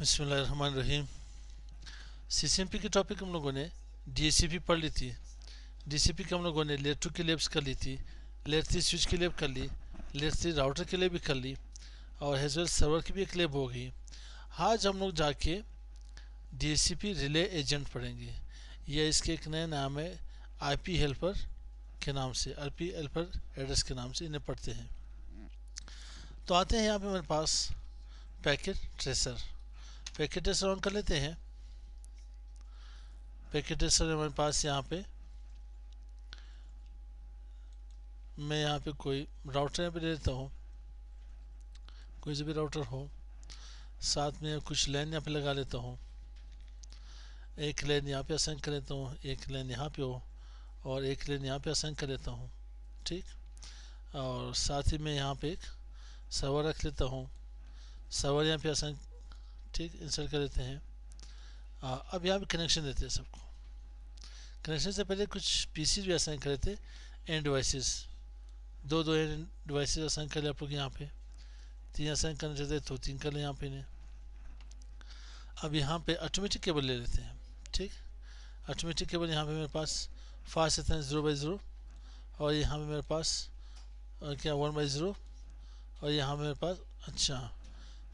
बिस्मिल्लाहिर्रहमानिर्रहीम। सीसीएमपी के टॉपिक हम लोगों ने डीएचसीपी पढ़ ली थी। डीएचसीपी के हम लोगों ने लेयर 2 की लैब्स कर ली थी, लेयर 3 स्विच की लैब कर ली, लेयर 3 राउटर की लैब भी कर ली और एज वेल सर्वर की भी एक लैब हो गई। आज हम लोग जाके डीएचसीपी रिले एजेंट पढ़ेंगे। यह इसके एक नया नाम है, आईपी हेल्पर के नाम से, आईपी हेल्पर एड्रेस के नाम से इन्हें पढ़ते हैं। तो आते हैं यहाँ पे मेरे पास packet tracer. Packet tracer on कर लेते हैं। पैकेट ट्रेसर हमारे पास यहाँ पे, मैं यहाँ पे कोई राउटर यहाँ पे ले लेता हूँ, कोई से भी राउटर हो, साथ में कुछ लाइन यहाँ पे लगा लेता हूँ। एक लाइन यहाँ पे असाइन कर लेता हूँ, एक लाइन यहाँ पे हो और एक लाइन यहाँ पे असाइन कर लेता हूँ, ठीक। और साथ ही मैं यहाँ पे एक सर्वर रख लेता हूँ, सर्वर यहाँ पे असाइन, ठीक, इंसर्ट कर लेते हैं। अब यहाँ पे कनेक्शन देते हैं सबको। कनेक्शन से पहले कुछ पीसी भी असाइन कर लेते, एंड डिवाइसेस, दो एंड डिवाइसेस असाइन कर ले आप लोग। यहाँ पे 3 असाइन करना चाहते हैं तो 3 कर लें यहाँ पे इन्हें। अब यहाँ पे ऑटोमेटिक केबल ले लेते हैं, ठीक। ऑटोमेटिक केबल यहाँ पे मेरे पास फास्ट इतना 0/0 और यहाँ पे मेरे पास क्या 1/0 और यहाँ पे मेरे पास, अच्छा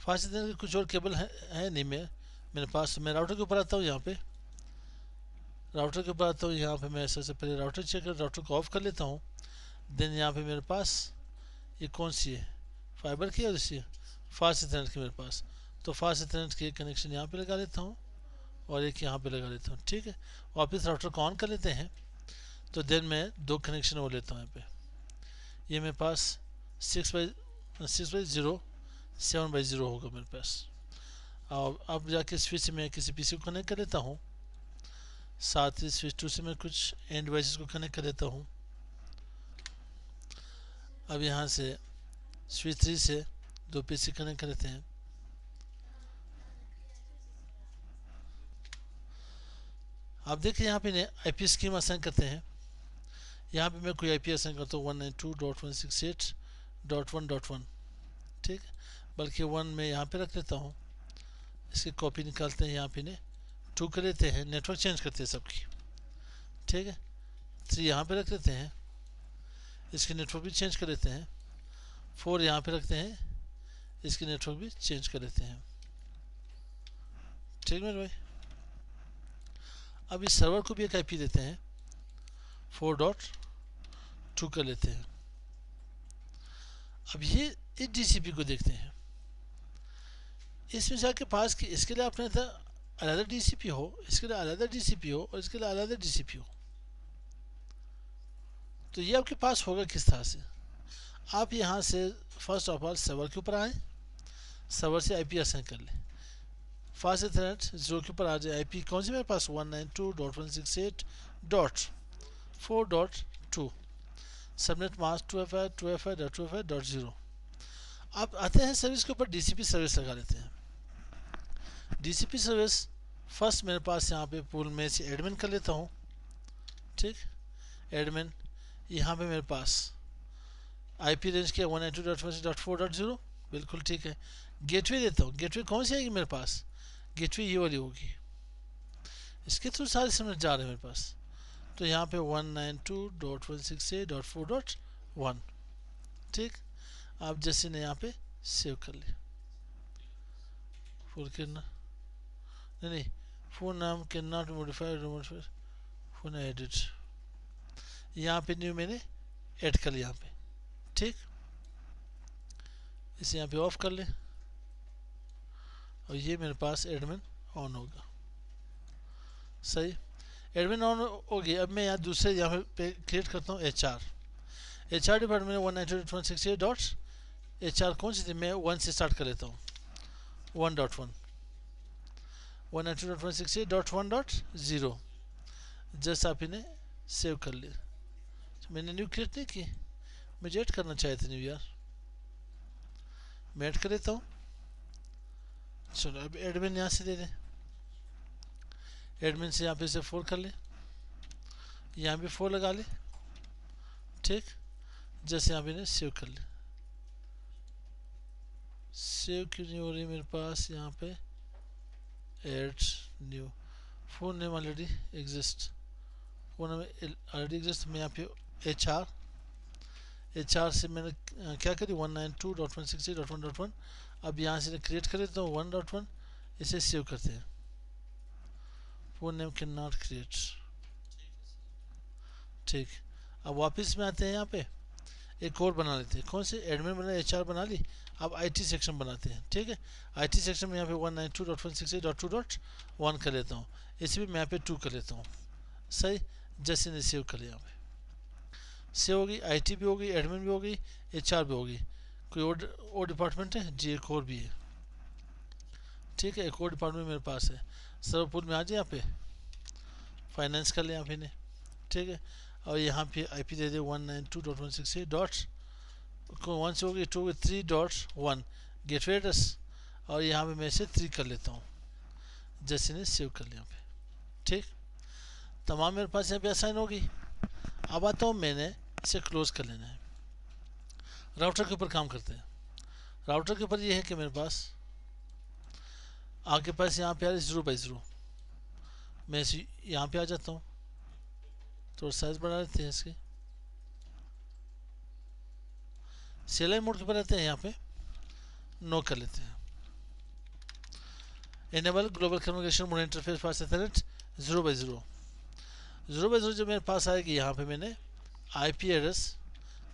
फास्ट इतना कुछ और केबल है नहीं मेरे पास। मैं राउटर के ऊपर आता हूँ, यहाँ पे राउटर के ऊपर आता हूँ। यहाँ पे मैं सबसे पहले राउटर चेक कर, राउटर को ऑफ कर लेता हूँ। देन यहाँ पे मेरे पास ये कौन सी है, फाइबर की, और इसी फास्ट इथरनेट की मेरे पास। तो फास्ट इथरनेट की कनेक्शन यहाँ पे लगा लेता हूँ और एक यहाँ पे लगा लेता हूँ, ठीक है। वापस राउटर को ऑन कर लेते हैं। तो देन मैं 2 कनेक्शन वो लेता हूँ यहाँ पे। ये मेरे पास 6/0 7/0 होगा मेरे पास। और अब जाके स्विच में किसी पीसी को कनेक्ट कर लेता हूँ, साथ ही स्विच 2 से मैं कुछ एंड डिवाइसेस को कनेक्ट कर देता हूँ। अब यहाँ से स्विच 3 से 2 पीसी कनेक्ट कर लेते हैं। आप देखिए यहाँ पे आईपी स्कीम असाइन करते हैं। यहाँ पे मैं कोई आईपी असाइन करता हूँ 192.168.1.1, ठीक, बल्कि 1 में यहाँ पे रख लेता हूँ। इसकी कॉपी निकालते हैं, यहाँ पे 2 कर लेते हैं, नेटवर्क चेंज करते हैं सबकी, ठीक है। 3 यहाँ पे रख लेते हैं, इसकी नेटवर्क भी चेंज कर लेते हैं। 4 यहाँ पे रखते हैं, इसकी नेटवर्क भी चेंज कर लेते हैं, ठीक मेरे भाई। अब इस सर्वर को भी एक आईपी देते हैं, 4.2 कर लेते हैं। अब ये इस डीसीपी को देखते हैं, इसमें जाके पास कि इसके लिए आपने था अलग डीसीपी हो, इसके लिए अलग डीसीपी हो और इसके लिए अलग डीसीपी हो। तो ये आपके पास होगा किस तरह से। आप यहाँ से फर्स्ट ऑफ ऑल सर्वर के ऊपर आए, सर्वर से आईपी असाइन कर ले। फास्ट इथरनेट 0 के ऊपर आ जाए। आईपी कौन सी मेरे पास 192.168.4.2, सबनेट मास्क 2FI.2FI.2FI.0। आप आते हैं सर्विस के ऊपर, डीसीपी सर्विस लगा लेते हैं। डीसीपी सर्विस फर्स्ट मेरे पास यहाँ पे पूल में से एडमिन कर लेता हूँ, ठीक। एडमिन यहाँ पे मेरे पास आईपी रेंज के 192.168.4.0, बिल्कुल ठीक है। गेटवे देता हूँ, गेटवे कौन सी आएगी मेरे पास, गेटवे ये वाली होगी, इसके थ्रू सारे सबनेट जा रहे हैं मेरे पास। तो यहाँ पे 192.168.4.1, ठीक। आप जैसे ने यहाँ पे सेव कर ले, फुल करना नहीं, फोन नाम can not modify phone edit, यहाँ पे न्यू मैंने ऐड कर लिया यहाँ पे, ठीक। इसे यहाँ पे ऑफ कर ले और ये मेरे पास एडमिन ऑन होगा, सही। एडमिन ऑन हो गया। अब मैं यहाँ दूसरे यहाँ पे क्रिएट करता हूँ एचआर डिपार्टमेंट 192.168.HR कौन सी थी, मैं 1 से स्टार्ट कर लेता हूँ, 1.1 192.168.1.0। जस्ट आप इन्हें सेव कर ले। मैंने न्यू क्रिएट नहीं की, मुझे ऐड करना चाहे थे न्यू यार, मैं ऐड कर लेता हूँ। चलो अब एडमिन यहाँ से दे दें, एडमिन से यहाँ पे से 4 कर ले, यहाँ भी 4 लगा ले, ठीक। जैसे यहाँ पे इन्हें सेव कर ले, सेव क्यों नहीं हो रही मेरे पास यहाँ पे, add new phone name already exist, phone name already exist. मैं यहाँ पे एच आर से मैंने क्या करी 192.168.1.1। अब यहाँ से क्रिएट कर देता हूँ 1.1, इसे सेव करते हैं। Phone name can not create, ठीक। अब वापस में आते हैं, यहाँ पे एक और बना लेते हैं। कौन से? एडमिन बना, एचआर बना ली। अब आईटी सेक्शन बनाते हैं, ठीक है। आईटी सेक्शन में यहाँ पे 192.168.2.1 कर लेता हूँ, इसे भी मैं यहाँ पे 2 कर लेता हूँ, सही। जैसे ने सेव कर लिया, यहाँ पे सेव होगी, आईटी भी होगी, एडमिन भी होगी, एचआर भी होगी। कोई और डिपार्टमेंट है जी? एक और भी है, ठीक है। एक और डिपार्टमेंट मेरे पास है। सर्वपुर में आ जाए, यहाँ पे फाइनेंस कर ले यहाँ पे ने, ठीक है। और यहाँ पे आईपी दे दे 192.168 डॉट, वन से होगी 2 3.1 गेटवे एड्रेस, और यहाँ पे मैं इसे 3 कर लेता हूँ, जैसे ने सेव कर लिया यहाँ पे, ठीक। तमाम मेरे पास यहाँ पे असाइन होगी। अब आता हूँ, मैंने इसे क्लोज कर लेना है। राउटर के ऊपर काम करते हैं। राउटर के ऊपर ये है कि मेरे पास आपके पास यहाँ पे आ रही 0/0, मैं इसे यहाँ पे आ जाता हूँ, थोड़ा साइज बढ़ा लेते हैं इसकी। सीएलआई मोड के ऊपर रहते हैं, यहाँ पे नो कर लेते हैं। Enable global communication mode interface पास एथरनेट 0/0। 0/0 जब मेरे पास आएगी, यहाँ पे मैंने आईपी एड्रेस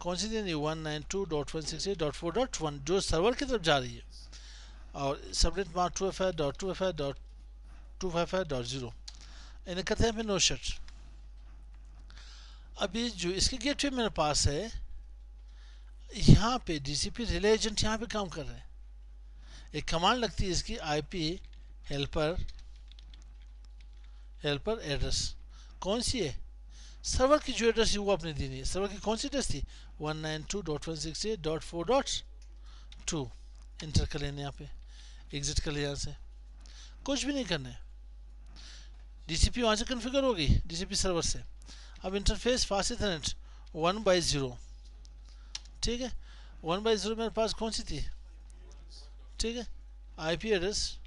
कौन सी देनी? 192.168.4.1 जो सर्वर की तरफ जा रही है, और सबनेट मार्क 2FI.2FI.255.0 इन्हें कहते हैं नो शट। अभी जो इसके गेटवे मेरे पास है, यहाँ पे डीसीपी रिले एजेंट यहाँ पे काम कर रहे हैं। एक कमांड लगती है इसकी, आईपी हेल्पर एड्रेस। कौन सी है? सर्वर की जो एड्रेस है वो आपने दी है। सर्वर की कौन सी एड्रेस थी? 192.168.4.2। इंटर कर लेने, यहाँ पे एग्जिट कर ले, यहाँ से कुछ भी नहीं करना है। डीसीपी वहाँ से कन्फिगर होगी, डीसीपी सर्वर से। अब इंटरफेस फास्ट इथरनेट 1/0, ठीक है। 1/0 मेरे पास कौन सी थी? ठीक है, आईपी एड्रेस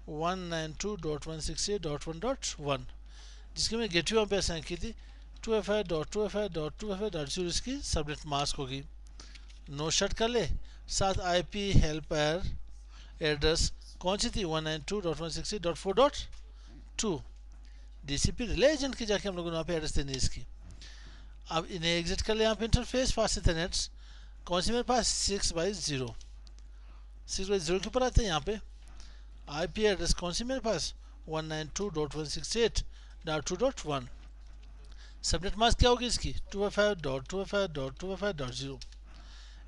192.168.1.1 जिसकी मैं गेटवे वहाँ पे असाइन की थी 2FI.2FI.2FI.0 इसकी सबनेट मास्क होगी। नो शट कर ले, साथ आईपी हेल्पर एड्रेस कौन सी थी? 192.168.4.2। डीसीपी रिले एजेंट की जाके हम लोगों ने वहाँ पे एड्रेस देनी है इसकी। अब इन्हें एग्जिट कर ले। यहाँ पे इंटरफेस फास्ट इथरनेट कौन सी मेरे पास? 6/0 के ऊपर आते हैं। यहाँ पे आईपी एड्रेस कौन सी मेरे पास? 192.168.2.1। सबनेट मास्क क्या होगी इसकी? 2FI.2FI.2FI.0।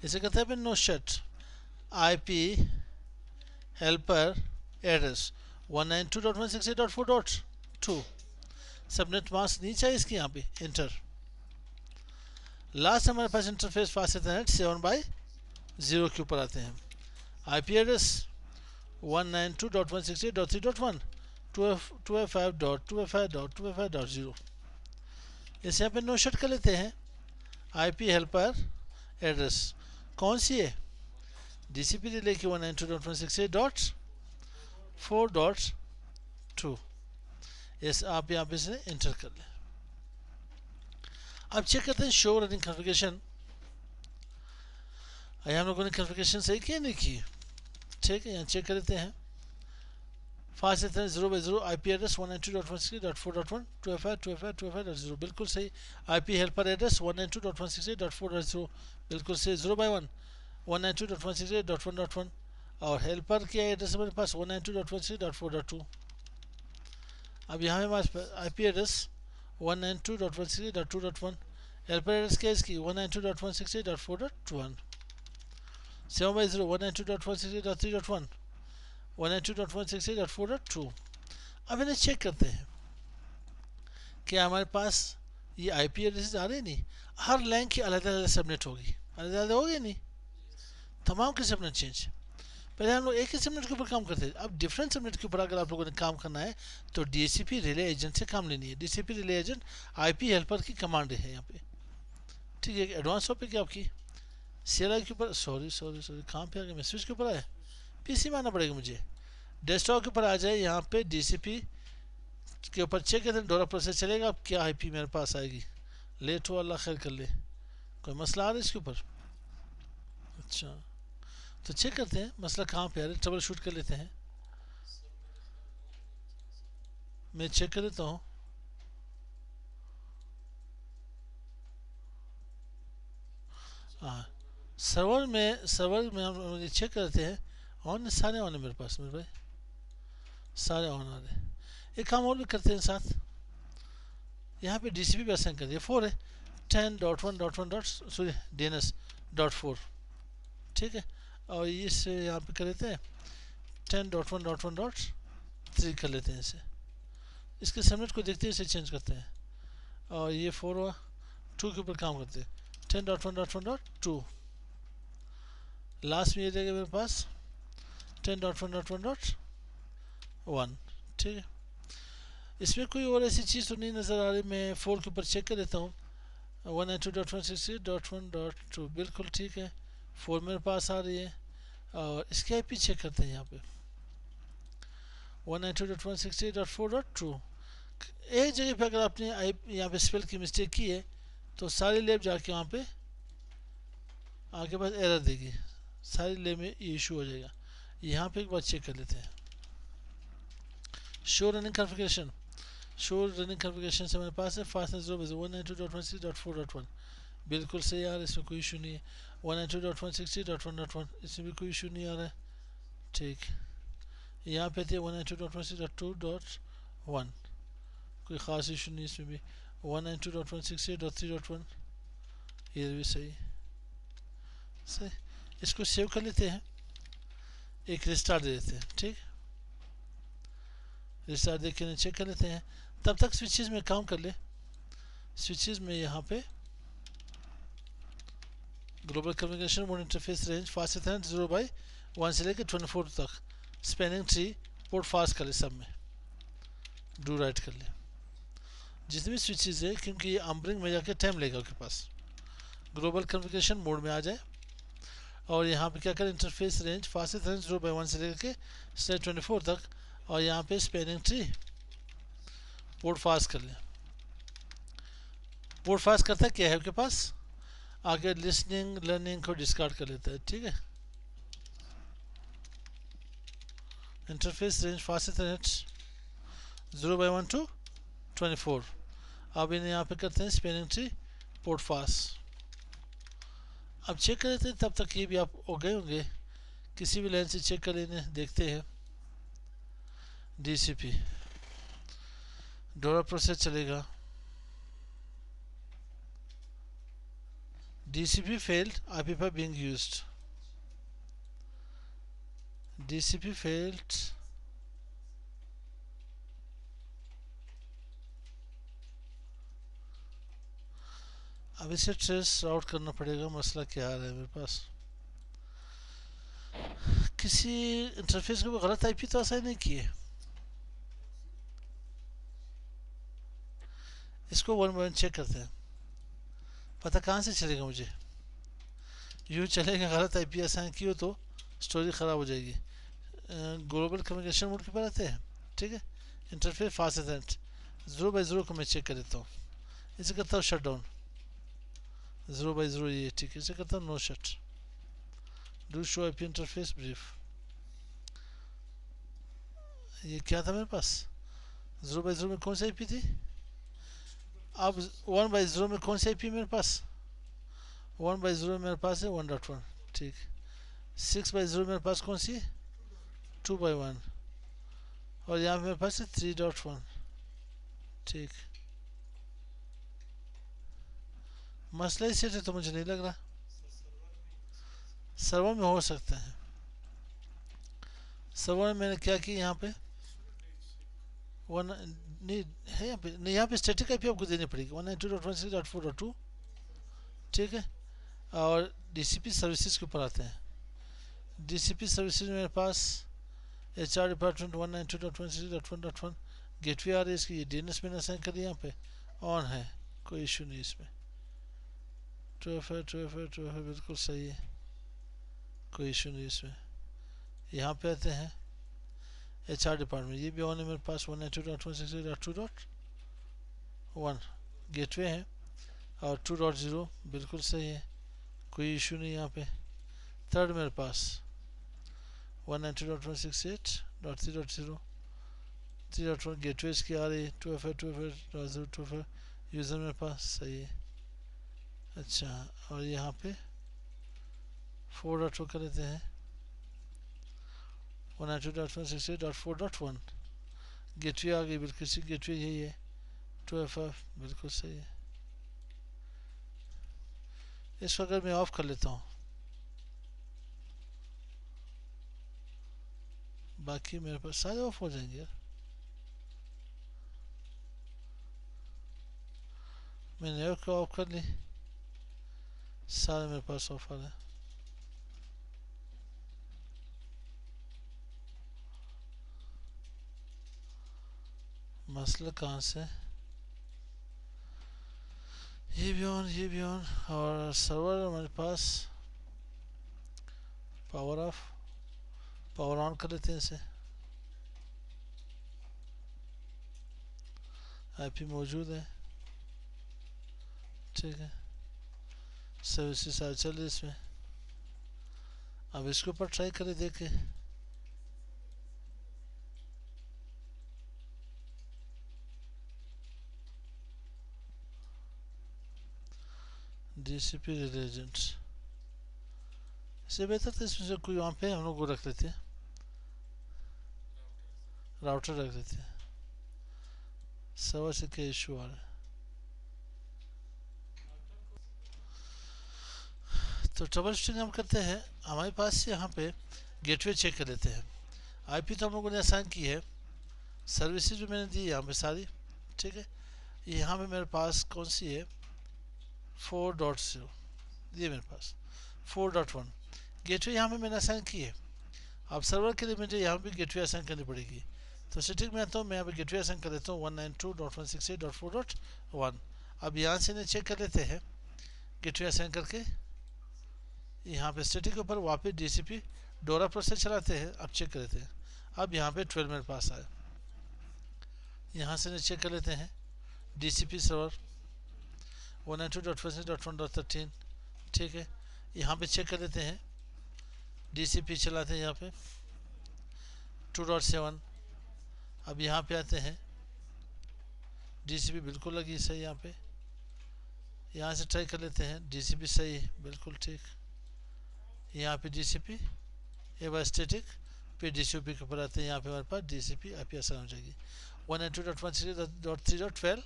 इसे कहते हैं no shut IP helper address 192.168.4.2। Subnet mask नहीं चाहिए इसकी, यहाँ पे इंटर। लास्ट हमारे पास इंटरफेस फास्ट इथरनेट 7/0 के ऊपर आते हैं। IP address 192.168.3.1 2F5.2FI.2FI.0। इसे यहाँ पे नो शट कर लेते हैं। आईपी हेल्पर एड्रेस कौन सी है? डीसीपी रिले की 192.168.4.2। इस आप यहाँ पे इसे इंटर कर लें। अब चेक करते हैं शो रनिंग कॉन्फ़िगरेशन। हम लोगों ने कॉन्फ़िगरेशन सही की नहीं की, ठीक है। यहाँ चेक कर लेते हैं। Fast Ethernet 0/0 IP address 192.168.4.1 2FI.2FI.2FI.0 बिल्कुल सही। आईपी हेल्पर एड्रेस 192.168.4.0 बिल्कुल सही। 0/1 192.168.1.1 और हेल्पर की एड्रेस मेरे पास 192.168.4.2। अब यहाँ हमारे पास आईपी एड्रेस 192.168.2.1 हेल्पर एड्रेस क्या है इसकी? 192.168.4.1 7/0 192.168.3.1 192.168.4.2। अब इन्हें चेक करते हैं क्या हमारे पास ये आईपी एड्रेस आ रहे नहीं। हर लैंग की अलग अलग सबनेट होगी, अलग अलग होगी नहीं, तमाम की सबनेट चेंज। पहले हम लोग एक ही सबनेट के ऊपर काम करते थे, अब डिफरेंट सबनेट के ऊपर अगर आप लोगों ने काम करना है तो डीसीपी रिले एजेंट से काम लेनी है। DCP relay agent IP helper की कमांड है यहाँ पे, ठीक है। एडवांस टॉपिक है आपकी सीएलआई के ऊपर। सॉरी कहाँ पे आ गया मैं? स्विच के ऊपर आया, पीसी में आना पड़ेगा मुझे। डेस्कटॉप के ऊपर आ जाए, यहाँ पे DCP के ऊपर चेक करते हैं, डोरा प्रोसेस चलेगा। अब क्या IP मेरे पास आएगी, लेट हो अल्लाह खैर कर ले, कोई मसला आ रहा है इसके ऊपर? अच्छा, तो चेक करते हैं मसला कहाँ पे आ रहा है, ट्रबल शूट कर लेते हैं। मैं चेक कर लेता हूँ। हाँ, सर्वर में हम ये चेक करते हैं। ऑन सारे ऑन है मेरे पास, मेरे भाई सारे ऑन आ रहे हैं। एक काम और भी करते हैं साथ, यहाँ पे DCP भी असाइन कर दिया, 4 है, 10.1.1. DNS.4, ठीक है। और इसे यहाँ पे कर लेते हैं 10.1.1.3 कर लेते हैं इसे। इसके सबनेट को देखते हैं, इसे चेंज करते हैं। और ये 4 हुआ, 2 के ऊपर काम करते हैं, 10.1.1.2। लास्ट में ये रहेगा मेरे पास 10.1.1.1, ठीक है। इसमें कोई और ऐसी चीज़ तो नहीं नज़र आ रही। मैं 4 के ऊपर चेक कर लेता हूँ, 192.168.1.2 बिल्कुल ठीक है, 4 मेरे पास आ रही है। और इसकी IP चेक करते हैं यहाँ पे 192.168.4.2। एक जगह पे अगर आपने यहाँ पे स्पेल की मिस्टेक की है तो सारी लैब जाके वहाँ पे आपके पास एरर देगी, सारी लैब में ये इशू हो जाएगा। यहाँ पे एक बार चेक कर लेते हैं, show running configuration. Show running configuration से मेरे पास है फास्टनेस 192.168.4.1 बिल्कुल सही आ रहा है, इसमें कोई इशू नहीं है। 192.168.1.1 इसमें भी कोई इशू नहीं आ रहा है, ठीक। यहाँ पे थे 192.168.2.1 कोई ख़ास इशू नहीं इसमें भी। 192.168.3.1 ये भी सही सही। इसको सेव कर लेते हैं, एक रिस्टार्ट दे देते हैं, ठीक। रिस्टार्ट दे के चेक कर लेते हैं। तब तक स्विचेस में काम कर ले। स्विचेस में यहाँ पे global communication mode interface range fast Ethernet 0/1 से लेकर 24 तक, स्पैनिंग ट्री पोर्ट फास्ट कर ले, सब में डू राइट कर ले जितने भी स्विचेस है, क्योंकि ये अम्बरिंग में जाके टाइम लेगा आपके पास। ग्लोबल कम्युनिकेशन मोड में आ जाए और यहाँ पे क्या करें, इंटरफेस रेंज फास्ट इथरनेट 0/1 से लेकर के 24 तक, और यहाँ पे स्पैनिंग ट्री पोर्ट फास्ट कर ले। पोर्ट फास्ट करता है क्या है आपके पास, आगे लिसनिंग लर्निंग को डिस्कार्ड कर लेता है, ठीक है। Interface range fast Ethernet 0/1 to 24। अब इन्हें यहाँ पे करते हैं स्पैनिंग ट्री पोर्ट फास्ट। अब चेक कर लेते हैं, तब तक ये भी आप हो गए होंगे, किसी भी लाइन से चेक कर लेने, देखते हैं। DCP डोरा प्रोसेस चलेगा, DCP failed, IP pipe being used, DCP failed, अब इसे ट्रेस आउट करना पड़ेगा, मसला क्या आ रहा है मेरे पास। किसी इंटरफेस को गलत IP तो असाइन नहीं किए। इसको 1 बाय 1 चेक करते हैं, पता कहाँ से चलेगा मुझे। यूँ चलेगा, गलत IP असाइन की हो तो स्टोरी ख़राब हो जाएगी। ग्लोबल कम्युनिकेशन मोड के पर आते हैं, ठीक है। इंटरफेस फास्ट इथरनेट 0/0 को मैं चेक कर देता हूँ, इसे करता हूँ शट डाउन 0/0, ये ठीक है। इसे करता हूँ no shut, do show IP interface brief. ये क्या था मेरे पास, 0/0 में कौन सी IP थी। अब 1/0 में कौन सी IP मेरे पास, 1/0 मेरे पास है 1.1, ठीक। 6/0 मेरे पास कौन सी, 2/1, और यहाँ मेरे पास है 3.1, ठीक। मसला ही सेट है तो मुझे नहीं लग रहा, सर्वर में हो सकता है। सर्वर में मैंने क्या किया, यहाँ पे वन नहीं है, यहाँ पे नहीं, यहाँ पे स्टैटिक IP आपको देनी पड़ेगी 192.168.4.2, ठीक है। और DCP सर्विसेज के ऊपर आते हैं। DCP सर्विसेज मेरे पास HR डिपार्टमेंट 192.168.1.1 गेटवे आ रही है इसकी, ये DNS मैंने असाइन कर दिया, यहाँ पे ऑन है, कोई इशू नहीं इसमें। 2FA बिल्कुल सही है, कोई इशू नहीं इसमें। यहाँ पे आते हैं, HR डिपार्टमेंट, ये भी ऑन है मेरे पास 192.168.2.1 गेटवे है और 2.0 बिल्कुल सही है, कोई इशू नहीं यहाँ पे। थर्ड मेरे पास 192.168.3.0 3.1 गेटवे इसकी आ रही है, 2FA यूज़र मेरे पास सही है। अच्छा, और यहाँ पे 4.2 कर लेते हैं 192.168.4.1 गेटवे आ गई, बिल्कुल सी गेटवे यही है, 2FF बिल्कुल सही है। इसको अगर मैं ऑफ कर लेता हूँ, बाकी मेरे पास सारे ऑफ हो जाएंगे यार। मैंने एक ऑफ कर ली, सारे मेरे पास ऑफ आ रहे हैं। मसला कहाँ से, ये भी ऑन, ये भी ऑन, और सर्वर हमारे पास पावर ऑफ, पावर ऑन कर लेते हैं इसे। आईपी मौजूद है, ठीक है, सर्विसेज सारे चल रही इसमें। अब इसके ऊपर ट्राई करें, देखें DHCP रिलेजेंट, इससे बेहतर था इसमें से कोई वहाँ पे हम लोग को रख लेते हैं, राउटर रख लेते हैं। सर्वर से क्या इशू आ रहा है, तो ट्रबल शूटिंग हम करते हैं। हमारे पास यहाँ पे गेटवे चेक कर लेते हैं। आईपी तो हम लोगों ने असाइन की है, सर्विसेज भी मैंने दी यहाँ पे सारी, ठीक है। यहाँ पे मेरे पास कौन सी है, 4.0, ये मेरे पास 4.1 गेटवे यहाँ पे मैंने असाइन की है। अब सर्वर के लिए मुझे यहाँ पे गेटवे असाइन करनी पड़ेगी, तो सेटिंग में आता हूँ, मैं यहाँ पे गेटवे असाइन कर लेता हूँ 192.168.4.1। अब यहाँ से इन्हें चेक कर लेते हैं, गेटवे असाइन करके यहाँ पे स्टैटिक के ऊपर वापस DHCP डोरा प्रोसेस चलाते हैं। अब चेक कर लेते हैं, अब यहाँ पे 12 मेरे पास आए, यहाँ से चेक कर लेते हैं DHCP सर्वर 192.168.1.13, ठीक है। यहाँ पे चेक कर लेते हैं, DHCP चलाते हैं यहाँ पे 2.7। अब यहाँ पे आते हैं, DHCP बिल्कुल लगी सही, यहाँ पे यहाँ से ट्राई कर लेते हैं, DHCP सही है बिल्कुल ठीक। यहाँ पे DHCP एक बार स्टैटिक फिर DHCP के ऊपर आते हैं, यहाँ पे हमारे पास DHCP IP आसान हो जाएगी 192.168.3.12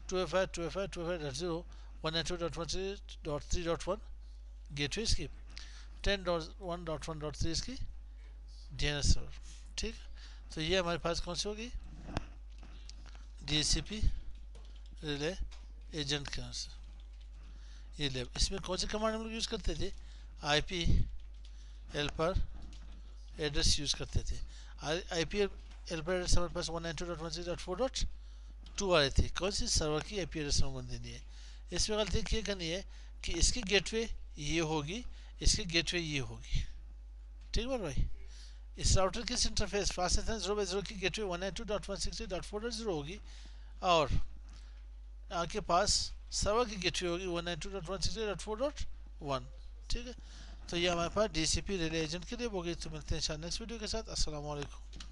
2FI 2FI 192.168.3.1 गेटवे इसकी 10.1.1.3 इसकी DNS सर्वर, ठीक। तो ये हमारे पास कौन सी होगी, DHCP रिले एजेंट के नाम से ये ले। इसमें कौन सी कमांड हम लोग यूज़ करते थे, IP हेल्पर एड्रेस यूज़ करते थे। IP हेल्पर एड्रेस हमारे पास 192.168.4.2 आ रही थी, कौन सी सर्वर की IP एड्रेस हमको देनी है। इसमें गलती ये करनी है कि इसकी गेटवे ये होगी, इसकी गेटवे ये होगी, ठीक है भाई। इस राउटर की इंटरफेस 5.0/0 की गेटवे 192.168.4.0 होगी, और आपके पास सर्वर की गेटवे होगी 192.168.4.1, ठीक है। तो ये हमारे पास DHCP रिले एजेंट के लिए होगी। तो मिलते हैं नेक्स्ट वीडियो के साथ। अस्सलाम वालेकुम।